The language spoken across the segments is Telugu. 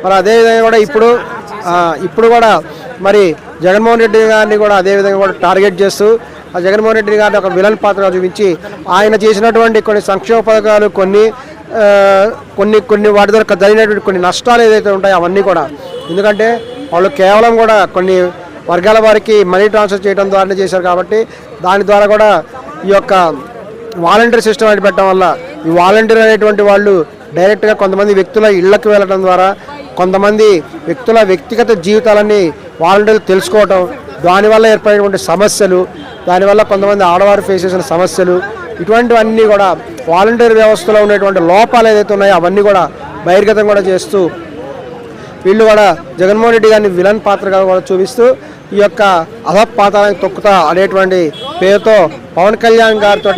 మరి అదేవిధంగా కూడా ఇప్పుడు కూడా మరి జగన్మోహన్ రెడ్డి గారిని కూడా అదేవిధంగా కూడా టార్గెట్ చేస్తూ ఆ జగన్మోహన్ రెడ్డి గారిని ఒక విలన్ పాత్రగా చూపించి ఆయన చేసినటువంటి కొన్ని సంక్షేమ పథకాలు కొన్ని వాటి ద్వారా జరిగినటువంటి కొన్ని నష్టాలు ఏదైతే ఉంటాయో అవన్నీ కూడా, ఎందుకంటే వాళ్ళు కేవలం కూడా కొన్ని వర్గాల వారికి మనీ ట్రాన్స్ఫర్ చేయడం ద్వారా చేశారు కాబట్టి దాని ద్వారా కూడా ఈ యొక్క వాలంటీర్ సిస్టమ్ అని పెట్టడం వల్ల ఈ వాలంటీర్ అనేటువంటి వాళ్ళు డైరెక్ట్గా కొంతమంది వ్యక్తుల ఇళ్లకు వెళ్ళడం ద్వారా కొంతమంది వ్యక్తుల వ్యక్తిగత జీవితాలని వాలంటీర్లు తెలుసుకోవటం, దానివల్ల ఏర్పడినటువంటి సమస్యలు, దానివల్ల కొంతమంది ఆడవారు ఫేస్ చేసిన సమస్యలు, ఇటువంటివన్నీ కూడా వాలంటీర్ వ్యవస్థలో ఉన్నటువంటి లోపాలు ఏదైతే ఉన్నాయో అవన్నీ కూడా బహిర్గతం కూడా చేస్తూ వీళ్ళు కూడా జగన్మోహన్ రెడ్డి గారిని విలన్ పాత్రగా కూడా చూపిస్తూ ఈ యొక్క అధపాతాళానికి తొక్కుతా అనేటువంటి పేరుతో పవన్ కళ్యాణ్ గారితో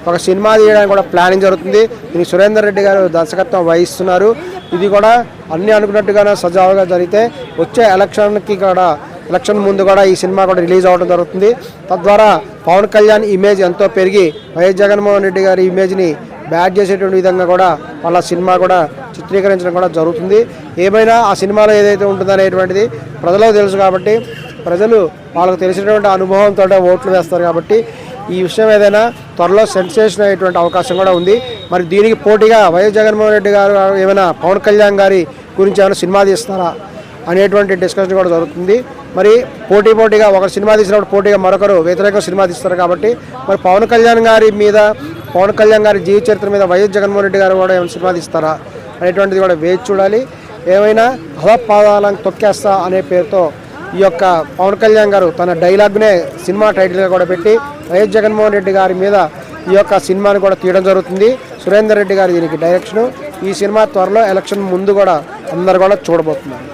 ఒక సినిమా తీయడానికి కూడా ప్లానింగ్ జరుగుతుంది. దీనికి సురేందర్ రెడ్డి గారు దర్శకత్వం వహిస్తున్నారు. ఇది కూడా అన్నీ అనుకున్నట్టుగానే సజావుగా జరిగితే వచ్చే ఎలక్షన్ ముందు కూడా ఈ సినిమా కూడా రిలీజ్ అవ్వడం జరుగుతుంది. తద్వారా పవన్ కళ్యాణ్ ఇమేజ్ ఎంతో పెరిగి వైఎస్ జగన్మోహన్ రెడ్డి గారి ఇమేజ్ని బ్యాడ్ చేసేటువంటి విధంగా కూడా వాళ్ళ సినిమా కూడా చిత్రీకరించడం కూడా జరుగుతుంది. ఏమైనా ఆ సినిమాలో ఏదైతే ఉంటుందనేటువంటిది ప్రజలకు తెలుసు కాబట్టి ప్రజలు వాళ్ళకు తెలిసినటువంటి అనుభవంతో ఓట్లు వేస్తారు కాబట్టి ఈ విషయం ఏదైనా త్వరలో సెన్సేషన్ అయ్యేటువంటి అవకాశం కూడా ఉంది. మరి దీనికి పోటీగా వైఎస్ జగన్మోహన్ రెడ్డి గారు ఏమైనా పవన్ కళ్యాణ్ గారి గురించి ఏమైనా సినిమా తీస్తారా అనేటువంటి డిస్కషన్ కూడా జరుగుతుంది. మరి పోటీగా ఒకరు సినిమా తీసినప్పుడు పోటీగా మరొకరు వ్యతిరేక సినిమా తీస్తారు కాబట్టి మరి పవన్ కళ్యాణ్ గారి జీవిత చరిత్ర మీద వైఎస్ జగన్మోహన్ రెడ్డి గారు కూడా ఏమైనా సినిమా తీస్తారా అనేటువంటిది కూడా వేచి చూడాలి. ఏమైనా అధపాతాళానికి తొక్కేస్తా అనే పేరుతో ఈ యొక్క పవన్ కళ్యాణ్ గారు తన డైలాగ్నే సినిమా టైటిల్గా కూడా పెట్టి వైఎస్ జగన్మోహన్ రెడ్డి గారి మీద ఈ యొక్క సినిమాని కూడా తీయడం జరుగుతుంది. సురేందర్ రెడ్డి గారు దీనికి డైరెక్షను. ఈ సినిమా త్వరలో ఎలక్షన్ ముందు కూడా అందరు కూడా చూడబోతున్నారు.